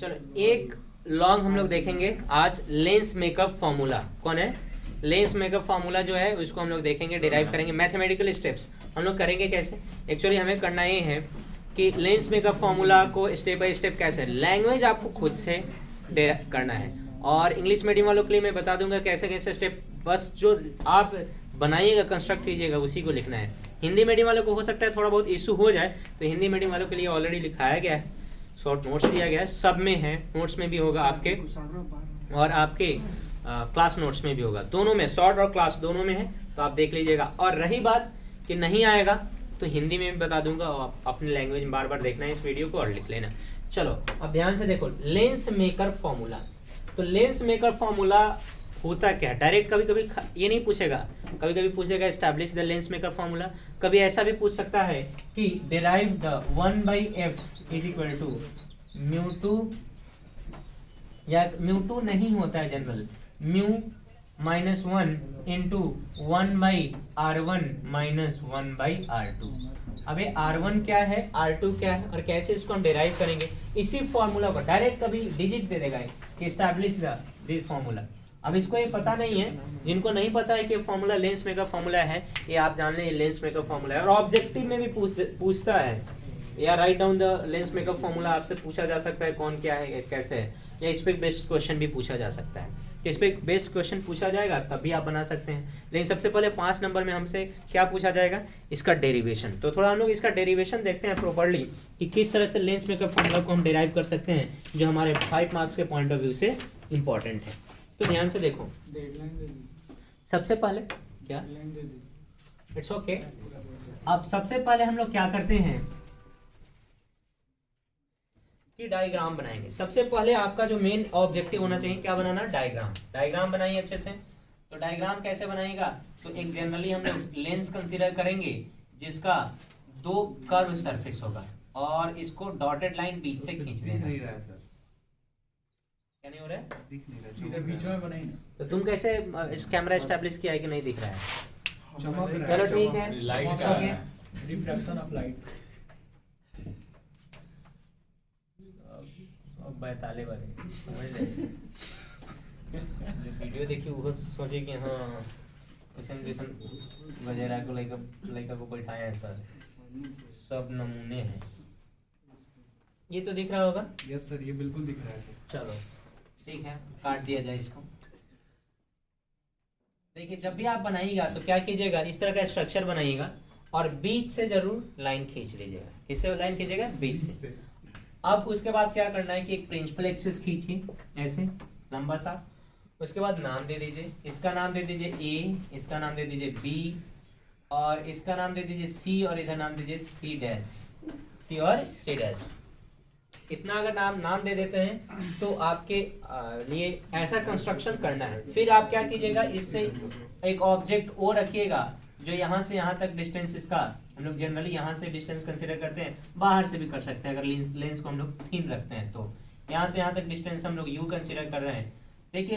चलो एक लॉन्ग हम लोग देखेंगे आज, लेंस मेकअप फॉर्मूला। कौन है? लेंस मेकअप फॉर्मूला जो है उसको हम लोग देखेंगे, डिराइव करेंगे। मैथमेटिकल स्टेप्स हम लोग करेंगे कैसे। एक्चुअली हमें करना ये है कि लेंस मेकअप फॉर्मूला को स्टेप बाय स्टेप कैसे, लैंग्वेज आपको खुद से करना है। और इंग्लिश मीडियम वालों के लिए मैं बता दूंगा कैसे कैसे स्टेप, बस जो आप बनाइएगा कंस्ट्रक्ट कीजिएगा उसी को लिखना है। हिंदी मीडियम वालों को हो सकता है थोड़ा बहुत इशू हो जाए, तो हिंदी मीडियम वालों के लिए ऑलरेडी लिखाया गया है, शॉर्ट नोट्स दिया गया है, सब में है, नोट्स में भी होगा आपके और आपके क्लास नोट्स में भी होगा, दोनों में, शॉर्ट और क्लास दोनों में है, तो आप देख लीजिएगा। और रही बात कि नहीं आएगा तो हिंदी में भी बता दूंगा, और आप अपने लैंग्वेज में बार बार देखना है इस वीडियो को और लिख लेना। चलो अब ध्यान से देखो, लेंस मेकर फॉर्मूला। तो लेंस मेकर फॉर्मूला होता क्या? डायरेक्ट कभी कभी ये नहीं पूछेगा, कभी कभी पूछेगा establish the lens maker formula, कभी ऐसा भी पूछ सकता है कि derive the 1/f is equal to μ2, या μ2 नहीं होता है general, μ-1 into 1/r1 minus 1/r2। अबे r1 क्या है, r2 क्या है, और कैसे इसको हम डिराइव करेंगे, इसी फॉर्मूला को डायरेक्ट कभी डिजिट दे देगा कि एस्टैब्लिश द फॉर्मूला। अब इसको ये पता नहीं है, जिनको नहीं पता है कि फॉर्मूला लेंस मेकर फॉर्मूला है, ये आप जान लें लेंस मेकर फॉर्मूला है। और ऑब्जेक्टिव में भी पूछता है, या write down the lens maker formula आपसे पूछा जा सकता है कौन क्या है कैसे है, या इस पे बेस्ड क्वेश्चन भी पूछा जा सकता है। इस पे बेस्ड क्वेश्चन पूछा जाएगा तब भी आप बना सकते हैं, लेकिन सबसे पहले 5 नंबर में हमसे क्या पूछा जाएगा, इसका डेरिवेशन। तो थोड़ा हम लोग इसका डेरिवेशन देखते हैं प्रॉपर्ली कि किस तरह से लेंस मेकर फॉर्मूला को हम डिराइव कर सकते हैं, जो हमारे 5 मार्क्स के पॉइंट ऑफ व्यू से इंपॉर्टेंट है। तो ध्यान से देखो, सबसे पहले क्या, इट्स ओके। अब सबसे पहले हम लोग क्या करते हैं कि डायग्राम बनाएंगे। सबसे पहले आपका जो मेन ऑब्जेक्टिव होना चाहिए क्या बनाना, डायग्राम। डायग्राम बनाइए अच्छे से। तो डायग्राम कैसे बनाएगा, तो एक जनरली हम लोग लेंस कंसीडर करेंगे जिसका 2 कर्व सरफेस होगा, और इसको डॉटेड लाइन बीच से खींच देना। क्या नहीं हो रहा है, दिख नहीं रहा, इधर बीच में बनाई ना। तो तुम कैसे इस कैमरा एस्टैब्लिश किया है कि नहीं दिख रहा है? चमक रहा है। चलो ठीक है, लाइट चमक का गया। Reflection of light. अब बैताले वाले समझ ले, जो वीडियो देखी वो सोचे कि हाँ किशन वगैरह को लड़का को बैठाया है सर, सब नमूने हैं। ये तो दिख रहा होगा? यस सर, ये बिल्कुल दिख रहा है सर। चलो ठीक है, काट दिया जाए इसको। देखिए जब भी आप बनाइएगा तो क्या कीजिएगा, इस तरह का स्ट्रक्चर बनाइएगा और बीच से जरूर लाइन खींच लीजिएगा। किससे लाइन खींचेगा? बीच से। अब उसके बाद क्या करना है कि एक प्रिंसिपल एक्सिस खींचिए ऐसे लंबा सा, उसके बाद नाम दे दीजिए, इसका नाम दे दीजिए ए, इसका नाम दे दीजिए बी, और इसका नाम दे दीजिए सी, और इधर नाम दीजिए सी डैश, सी और सी डैश। इतना अगर नाम दे देते हैं तो आपके लिए ऐसा कंस्ट्रक्शन करना है। फिर आप क्या कीजिएगा, इससे एक ऑब्जेक्ट ओ रखिएगा जो यहाँ से यहाँ तक डिस्टेंस, इसका हम लोग जनरली यहाँ से डिस्टेंस कंसीडर करते हैं, बाहर से भी कर सकते हैं अगर लेंस को हम लोग थिन रखते हैं। तो यहाँ से यहाँ तक डिस्टेंस हम लोग यू कंसीडर कर रहे हैं। देखिए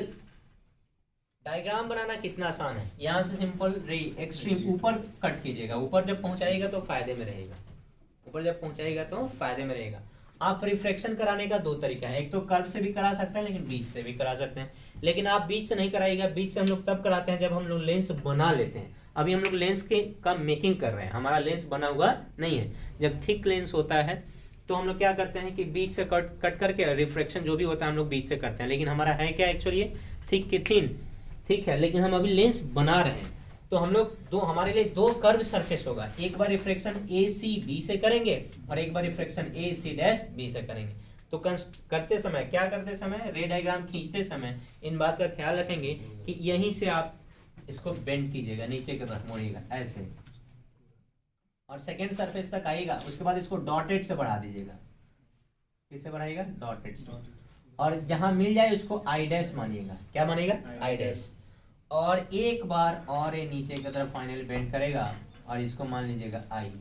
डायग्राम बनाना कितना आसान है, यहाँ से सिंपल एक्सट्रीम ऊपर कट कीजिएगा, ऊपर जब पहुंचाएगा तो फायदे में रहेगा, ऊपर जब पहुंचाएगा तो फायदे में रहेगा। आप रिफ्लेक्शन कराने का 2 तरीका है, एक तो कर्व से भी करा सकते हैं, लेकिन बीच से भी करा सकते हैं। लेकिन आप बीच से नहीं कराइएगा, बीच से हम लोग तब कराते हैं जब हम लोग लेंस बना लेते हैं। अभी हम लोग लेंस का मेकिंग कर रहे हैं, हमारा लेंस बना हुआ नहीं है। जब थिक लेंस होता है तो हम लोग क्या करते हैं कि बीच से कट करके रिफ्लेक्शन जो भी होता है हम लोग बीच से करते हैं। लेकिन हमारा है क्या एक्चुअली, थिक की थिन, ठीक है, लेकिन हम अभी लेंस बना रहे हैं तो हम लोग हमारे लिए 2 कर्व सरफेस होगा। एक बार रिफ्लेक्शन ए सी बी से करेंगे और एक बार रिफ्लेक्शन ए सी डैश बी से करेंगे। तो करते समय क्या करते समय, रे डायग्राम खींचते समय इन बात का ख्याल रखेंगे कि यहीं से आप इसको बेंड कीजिएगा, नीचे की तरफ मोड़िएगा ऐसे, और सेकेंड सरफेस तक आएगा। उसके बाद इसको डॉटेड से बढ़ा दीजिएगा। किससे बढ़ाइएगा? डॉटेड से। और जहां मिल जाए उसको आई डैश मानिएगा। क्या मानिएगा? I dash. और एक बार और ये नीचे की तरफ फाइनल बेंड करेगा और इसको मान लीजिएगा आई।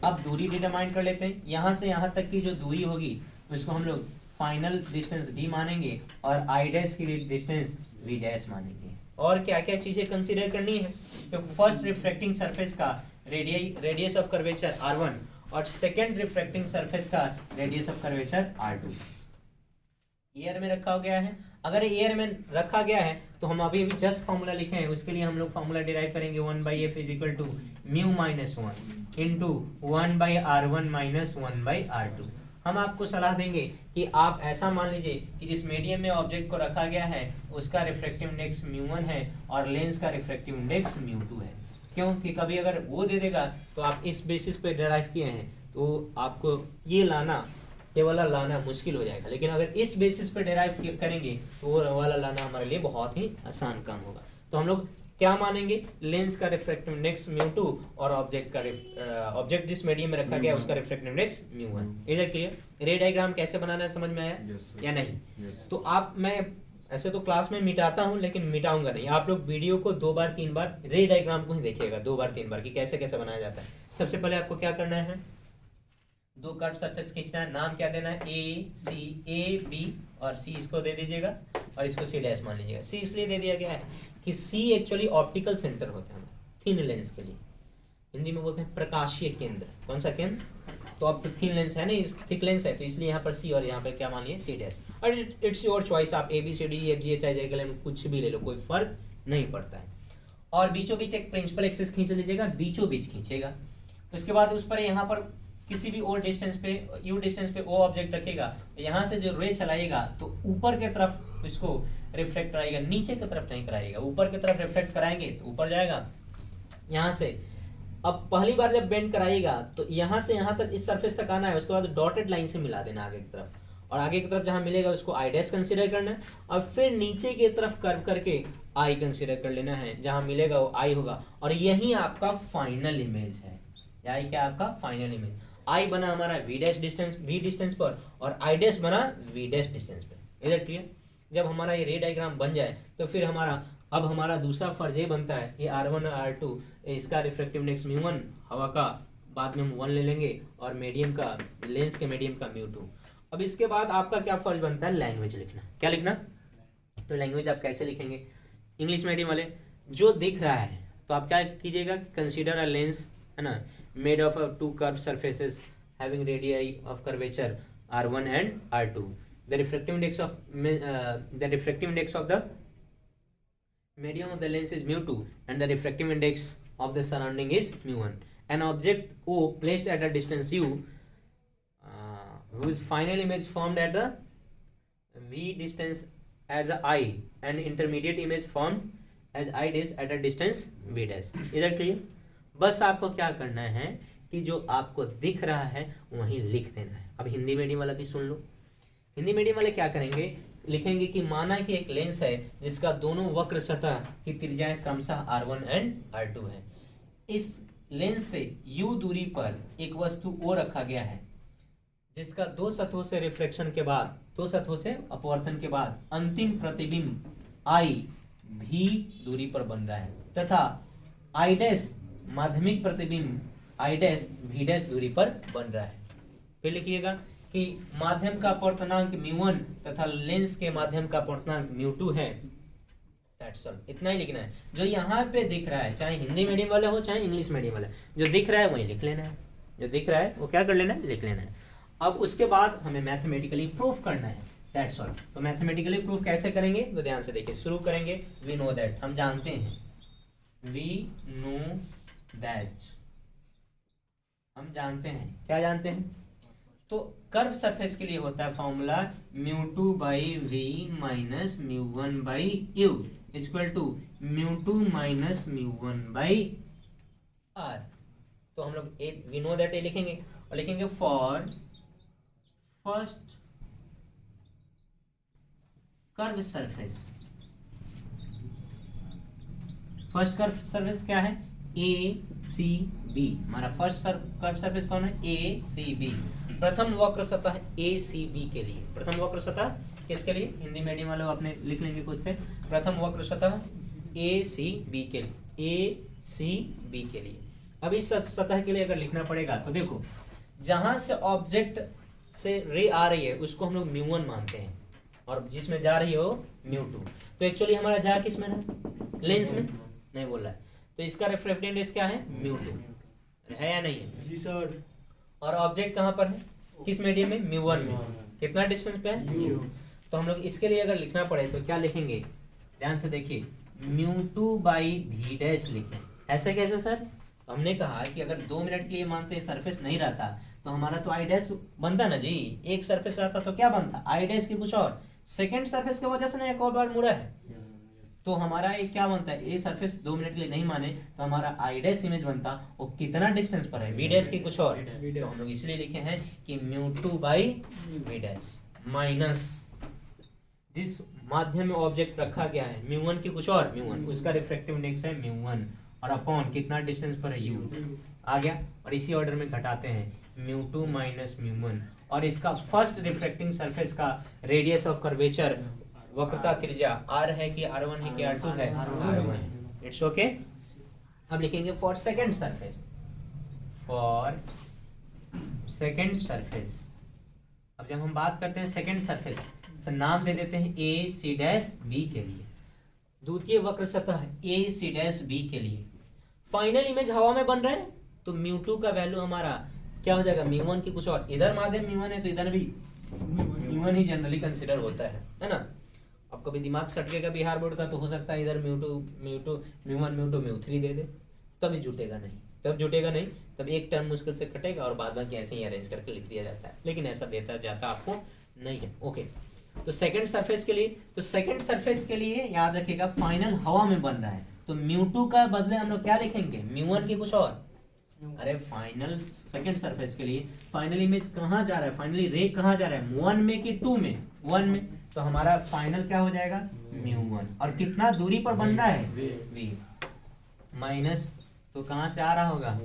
अब दूरी डिटरमाइन कर लेते हैं, यहाँ से यहाँ तक की जो दूरी होगी तो इसको हम लोग फाइनल डिस्टेंस डी मानेंगे और आई डैश की डिस्टेंस वी डैश मानेंगे। और क्या क्या चीजें कंसीडर करनी है, तो फर्स्ट रिफ्लेक्टिंग सरफेस का रेडियस ऑफ कर्वेचर r1 और सेकेंड रिफ्लेक्टिंग सरफेस का radius of curvature r2। Air में रखा गया है। अगर एयर में रखा गया है तो हम अभी अभी जस्ट फॉर्मूला लिखे हैं, उसके लिए हम लोग फॉर्मूला डिराइव करेंगे 1/f is equal to mu minus 1 into 1/r1 minus 1/r2। हम आपको सलाह देंगे कि आप ऐसा मान लीजिए कि जिस मीडियम में ऑब्जेक्ट को रखा गया है उसका रिफ्रैक्टिव इंडेक्स μ1 है और लेंस का रिफ्रैक्टिव इंडेक्स μ2 है। क्योंकि कभी अगर वो दे देगा तो आप इस बेसिस पे डिराइव किए हैं तो आपको ये लाना मुश्किल हो जाएगा, लेकिन अगर इस बेसिस पे डिराइव करेंगे तो वो वाला लाना हमारे लिए बहुत ही आसान काम होगा। तो हम लोग क्या मानेंगे, लेंस का रिफ्रैक्टिव इंडेक्स μ2 और ऑब्जेक्ट जिस मीडियम में रखा गया उसका refractive index μ1। Is it clear? Ray diagram कैसे बनाना है समझ में आया या नहीं? तो आप, मैं ऐसे तो क्लास में मिटाता हूं लेकिन मिटाऊंगा नहीं, आप लोग वीडियो को 2 बार 3 बार रे डायग्राम को ही देखिएगा 2 बार 3 बार कि कैसे कैसे बनाया जाता है। सबसे पहले आपको क्या करना है, 2 कर्व सरफेस खींचना है, नाम क्या देना है, ए बी और सी इसको दे दीजिएगा और इसको सी डैश मान लीजिएगा। सी इसलिए दे दिया गया है कि सी एक्चुअली ऑप्टिकल सेंटर होता है थिन लेंस के लिए, हिंदी में बोलते हैं प्रकाशीय केंद्र। कौन सा केंद्र? तो अब थिन लेंस है नहीं, थिक लेंस है, तो इसलिए यहाँ पर सी और यहाँ पर क्या मान लिए, सी डैश। और इट्स योर चॉइस, आप A B C D F G H I J K कुछ भी ले लो, कोई फर्क नहीं पड़ता है। और बीचों बीच एक प्रिंसिपल एक्सिस खींच लीजिएगा, बीचों बीच खींचेगा। उसके बाद उस पर यहाँ पर किसी भी ओ डिस्टेंस पे, यू डिस्टेंस पे ओ ऑब्जेक्ट रखेगा, यहाँ से जो रे चलाएगा तो ऊपर के तरफ इसको रिफ्लेक्ट कराएगा, नीचे की तरफ नहीं कराएगा। ऊपर की तरफ रिफ्लेक्ट कराएंगे तो ऊपर जाएगा यहाँ से। अब पहली बार जब बेंड कराइएगा तो यहाँ से यहाँ तक इस सरफेस तक आना है, उसके बाद डॉटेड लाइन से मिला देना आगे की तरफ, और आगे की तरफ जहाँ मिलेगा उसको आई डैश कंसिडर करना है, और फिर नीचे की तरफ कर्व करके आई कंसिडर कर लेना है, जहाँ मिलेगा वो आई होगा, और यही आपका फाइनल इमेज है। यही क्या आपका फाइनल इमेज। आई बना हमारा वी डिस्टेंस पर और आई डैश बना वी डैश डिस्टेंस पर। Is it clear? जब हमारा ये रे डायग्राम बन जाए तो फिर अब हमारा दूसरा फर्ज ये बनता है, ये R1 और R2 इसका रिफ्रैक्टिव इंडेक्स μ1 हवा का, बाद में हम 1 ले लेंगे, और मीडियम का, लेंस के मीडियम का μ2। अब इसके बाद आपका क्या फर्ज बनता है, लैंग्वेज लिखना। क्या लिखना? तो लैंग्वेज आप कैसे लिखेंगे, इंग्लिश मीडियम वाले, जो दिख रहा है तो आप क्या कीजिएगा, कंसीडर अ लेंस, है ना, made of 2 curve surfaces having radii of curvature R1 and R2। The refractive index of the medium of the lens is μ2 and the refractive index of the surrounding is μ1. An object O placed at a distance u, whose final image formed at the v distance as a I and intermediate image formed as I dash at a distance v dash. Is that clear? बस आपको क्या करना है कि जो आपको दिख रहा है वहीं लिख देना है। अब हिंदी मीडियम वाला भी सुन लो। हिंदी मीडियम वाले क्या करेंगे, लिखेंगे कि माना कि एक लेंस है जिसका दोनों वक्र सतह की त्रिज्याएं क्रमशः R1 एंड R2 है। इस लेंस से U दूरी पर एक वस्तु O रखा गया है, जिसका 2 सतहों से रिफ्लेक्शन के बाद, 2 सतहों से अपवर्तन के बाद अंतिम प्रतिबिंब I V दूरी पर बन रहा है, तथा I डैश माध्यमिक प्रतिबिंब I डैश V डैश दूरी पर बन रहा है। फिर लिखिएगा कि माध्यम का अपवर्तनांक μ1 तथा लेंस के माध्यम का अपवर्तनांक μ2 है। That's all. इतना ही लिखना है। जो यहाँ पे दिख रहा है, चाहे हिंदी मीडियम वाला हो चाहे इंग्लिश मीडियम वाला, जो दिख रहा है वही लिख लेना है। जो दिख रहा है वो क्या कर लेना है, लिख लेना है। अब उसके बाद हमें मैथमेटिकली प्रूफ करना है। That's all. तो मैथमेटिकली प्रूफ कैसे करेंगे, तो ध्यान से देखिए, शुरू करेंगे। वी नो दैट, हम जानते हैं, वी नो दैट, हम जानते हैं। क्या जानते हैं? तो कर्व सरफेस के लिए होता है formula μ2/v minus μ1/u equal to μ2 minus μ1/r। तो हम लोग वी नो दैट ए लिखेंगे और लिखेंगे for first curve surface. First curve surface क्या है, ACB। हमारा फर्स्ट कर्व सरफेस कौन है, ACB। प्रथम वक्र सतह ACB के लिए, प्रथम वक्र सतह किसके लिए, हिंदी मीडियम वाले अपने लिख लेंगे खुद से, प्रथम वक्र सतह ACB के लिए, ACB के लिए। अब इस सतह के लिए अगर लिखना पड़ेगा तो देखो, जहां से ऑब्जेक्ट से रे आ रही है उसको हम लोग μ1 मानते हैं, और जिसमें जा रही हो μ2। तो एक्चुअली हमारा जा किस में है, लेंस में नहीं बोल रहा है, तो इसका रिफ्रैक्टिव इंडेक्स क्या है, μ2 है या नहीं है? जी सर। और ऑब्जेक्ट कहाँ पर है, किस मीडियम में, μ1 में। कितना डिस्टेंस पे है, तो हम लोग इसके लिए अगर लिखना पड़े तो क्या लिखेंगे, ध्यान से देखिए, μ2 बाई वी डैश लिखें। ऐसे कैसे सर? तो हमने कहा कि अगर 2 मिनट के लिए मानते सरफेस नहीं रहता तो हमारा तो आई डैश बनता ना जी, एक सरफेस रहता तो क्या बनता, आई डैश की कुछ और, सेकंड सरफेस की वजह से ना एक और बार मुड़ा है, तो हमारा ये क्या बनता है, ये सरफेस 2 मिनट के लिए नहीं माने तो हमारा आई डैश इमेज बनता, वो कितना डिस्टेंस पर है, वी डैश की कुछ और, तो हम लोग इसलिए लिखे हैं कि μ2 बाई वी डैश माइनस जिस माध्यम में ऑब्जेक्ट रखा गया है μ1 की कुछ और, μ1 उसका रिफ्रैक्टिव इंडेक्स है μ1 और अपॉन कितना डिस्टेंस पर है u आ गया, और इसी ऑर्डर में घटाते हैं μ2 माइनस μ1 और इसका फर्स्ट रिफ्रैक्टिंग सरफेस का रेडियस ऑफ कर्वेचर वक्रता त्रिज्या r है कि r1 है कि r2 है, r1, इट्स ओके। अब लिखेंगे for second surface, for second surface. अब जब हम बात करते हैं सेकंड सरफेस तो नाम दे देते हैं ए सी डैश बी के लिए, द्वितीय वक्र सतह ए सी डैश बी के लिए। फाइनल इमेज हवा में बन रहा है तो μ2 का वैल्यू हमारा क्या हो जाएगा, μ1 की कुछ और, इधर माध्यम μ1 है तो इधर भी μ1 ही जनरली कंसीडर होता है ना। अब कभी दिमाग सटकेगा बिहार बोर्ड का तो हो सकता है इधर μ1 μ3 दे दे, तभी जुटेगा नहीं, तब जुटेगा नहीं, तब एक टर्म मुश्किल से कटेगा और बाद बाकी ऐसे ही अरेंज करके लिख दिया जाता है, लेकिन ऐसा देता जाता आपको नहीं है। ओके, तो सेकंड सरफेस के लिए, तो सेकंड सरफेस के लिए याद रखिएगा फाइनल हवा में बन रहा है तो μ2 का बदले हम लोग क्या लिखेंगे, μ1 की कुछ और। अरे फाइनल सेकंड सरफेस के लिए फाइनल इमेज कहाँ जा रहा है, फाइनली रे कहाँ जा रहा है, 1 में कि 2 में, 1 में, तो हमारा फाइनल क्या हो जाएगा μ1 और कितना दूरी पर बन रहा है v माइनस, तो कहाँ से आ रहा होगा,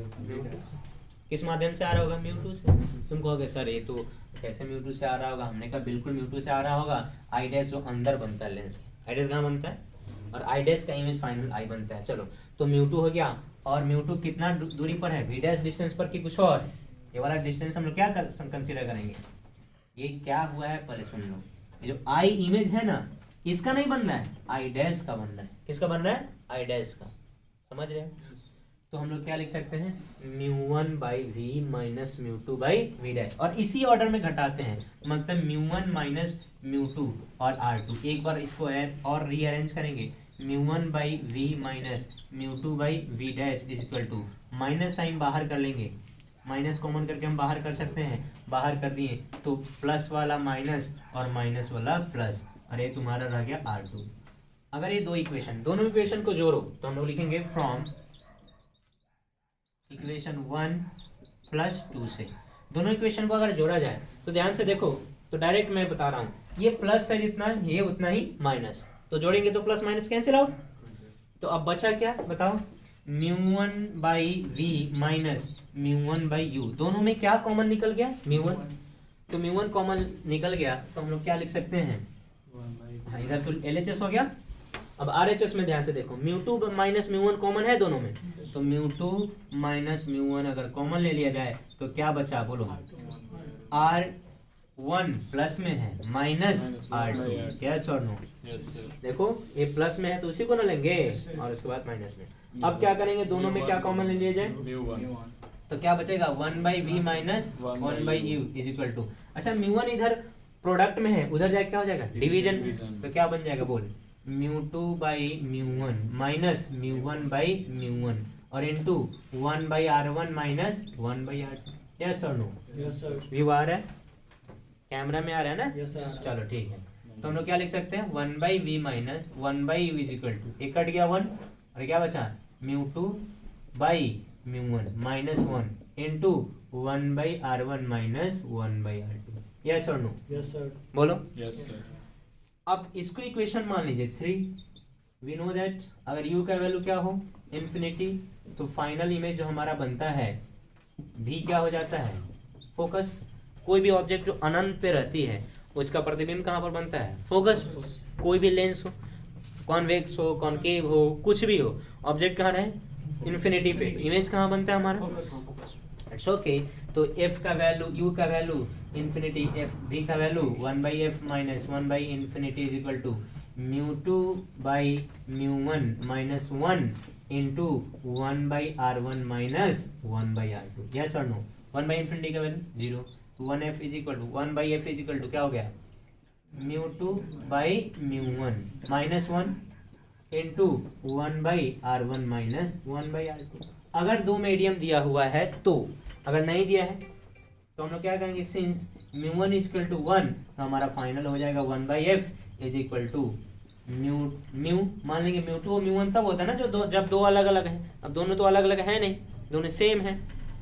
किस माध्यम से आ रहा होगा, μ2 से। तुम कहोगे सर ये तो कैसे μ2 से आ रहा होगा, हमने कहा बिल्कुल μ2 से आ रहा होगा, आई डैश जो अंदर बनता है लेंस के, आई डैश कहाँ बनता है और आई डैश का इमेज फाइनल आई बनता है। चलो तो μ2 हो गया और μ2 कितना दूरी पर है, v डैश डिस्टेंस पर कि कुछ और, ये वाला डिस्टेंस हम लोग क्या कंसीडर करेंगे, ये क्या हुआ है पहले सुन लो, ये जो आई इमेज है ना इसका नहीं बन रहा है, आई डैश का बन रहा है, किसका बन रहा है, आई डैश का, समझ रहे हैं। तो हम लोग क्या लिख सकते हैं, μ1 by we minus μ2 by V dash, और इसी ऑर्डर में घटाते हैं, मतलब μ1 माइनस μ2 और r2, एक बार इसको और रीअरेंज करेंगे, μ1 by we minus μ2 by V dash is equal to, minus sign बाहर कर लेंगे, माइनस कॉमन करके हम बाहर कर सकते हैं, बाहर कर दिए तो प्लस वाला माइनस और माइनस वाला प्लस, और ये तुम्हारा रह गया r2। अगर ये दो इक्वेशन, दोनों इक्वेशन को जोड़ो तो हम लोग लिखेंगे फ्रॉम इक्वेशन 1 प्लस 2 से, दोनों इक्वेशन को अगर जोड़ा जाए तो ध्यान से देखो, तो डायरेक्ट मैं बता रहा हूँ, ये प्लस है जितना ये उतना ही माइनस, तो जोड़ेंगे तो प्लस माइनस कैंसिल आउट, तो अब बचा क्या बताओ, μ1 by we minus μ1 by U, दोनों में क्या कॉमन निकल गया, μ1, तो μ1 कॉमन निकल गया तो हम लोग क्या लिख सकते हैं, हाँ इधर तो LHS हो गया। अब RHS में ध्यान से देखो, μ2 माइनस μ1 कॉमन है दोनों में, तो μ2 माइनस μ1 अगर कॉमन ले लिया जाए तो क्या बचा बोलो, R1 प्लस में है माइनस R2, यस और नो, देखो ये प्लस में है तो उसी को ना लेंगे और उसके बाद माइनस में। अब क्या करेंगे, दोनों में क्या कॉमन ले लिया जाए, तो क्या बचेगा 1 by we minus 1 by you is equal to, अच्छा μ1 इधर प्रोडक्ट में है, उधर जाके क्या हो जाएगा डिवीजन, तो क्या बन जाएगा बोल, μ2 बाई μ1 माइनस μ1 बाई μ1 और into 1 by r1 minus 1 by r2, yes और नो, यस सर, व्यू आ रहा है, कैमरा में आ रहा है ना, यस सर, चलो ठीक है। तो हम लोग क्या लिख सकते हैं, 1 by we minus 1 by you is equal to, एक कट गया 1 और क्या बचा μ2 by μ1 minus 1 into 1 by r1 minus 1 by r2, yes और नो, यस सर, बोलो यस सर। अब इसको इक्वेशन मान लीजिए 3, वी नो दैट अगर u का वैल्यू क्या हो इन्फिनिटी तो फाइनल इमेज जो हमारा बनता है v क्या हो जाता है फोकस, कोई भी ऑब्जेक्ट जो अनंत पे रहती है उसका प्रतिबिंब कहाँ पर बनता है, फोकस, कोई भी लेंस हो, कॉन्वेक्स हो, कॉनकेव हो, कुछ भी हो, ऑब्जेक्ट कहाँ रहे इन्फिनिटी पे, इमेज कहाँ बनता है हमारा, इट्स ओके। तो f का वैल्यू, u का वैल्यू इन्फिनिटी, f v का value 1 by f minus 1 by infinity is equal to μ2 by μ1 minus 1 into 1 by r1 minus 1 by r2, yes और नो, 1 बाई इन्फिनिटी का वैल्यू 0, तो 1 f is equal to 1 by F is equal to क्या हो गया μ2 by μ1 -1 into 1 by r1 minus 1 by r2। अगर दो medium दिया हुआ है तो, अगर नहीं दिया है तो हम लोग क्या करेंगे, सिंस μ1 इज इक्वल टू 1 तो हमारा फाइनल हो जाएगा 1 by F is equal to mu मान लेंगे μ2 और μ1 तब होता है ना जब दो अलग अलग है। अब दोनों तो अलग अलग है नहीं, दोनों सेम है,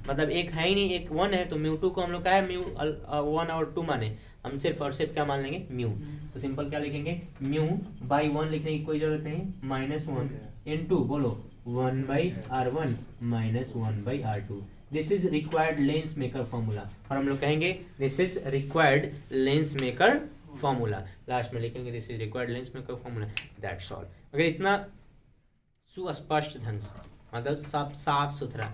मतलब एक है ही नहीं, एक 1 है, तो μ2 को हम लोग क्या है μ1 और 2 माने, हम सिर्फ और सिर्फ क्या मान लेंगे म्यू। तो सिंपल क्या लिखेंगे, म्यू बाई 1 लिखने की कोई जरूरत नहीं, -1 इंटू बोलो 1 by r1 minus 1 by r2। This is required lens maker formula, और हम लोग कहेंगे this is required lens maker formula, last में लिखेंगे this is required lens maker formula, that's all. अगर इतना सुस्पष्ट ढंग से, मतलब साफ सुथरा,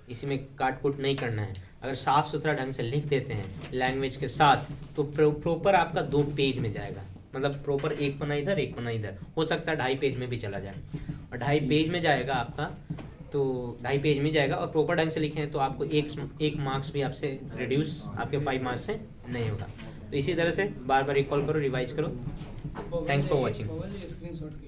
इसमें काट कुट नहीं करना है, अगर साफ सुथरा ढंग से लिख देते हैं लैंग्वेज के साथ तो प्रॉपर आपका 2 पेज में जाएगा, मतलब प्रॉपर एक पन्ना इधर एक पन्ना इधर, हो सकता है 2.5 पेज में भी चला जाए, और 2.5 पेज में जाएगा आपका, तो 2.5 पेज में जाएगा, और प्रॉपर ढंग से लिखें तो आपको एक मार्क्स भी आपसे रिड्यूस आपके 5 मार्क्स से नहीं होगा। तो इसी तरह से बार बार रिकॉल करो, रिवाइज करो। Thanks for watching. स्क्रीनशॉट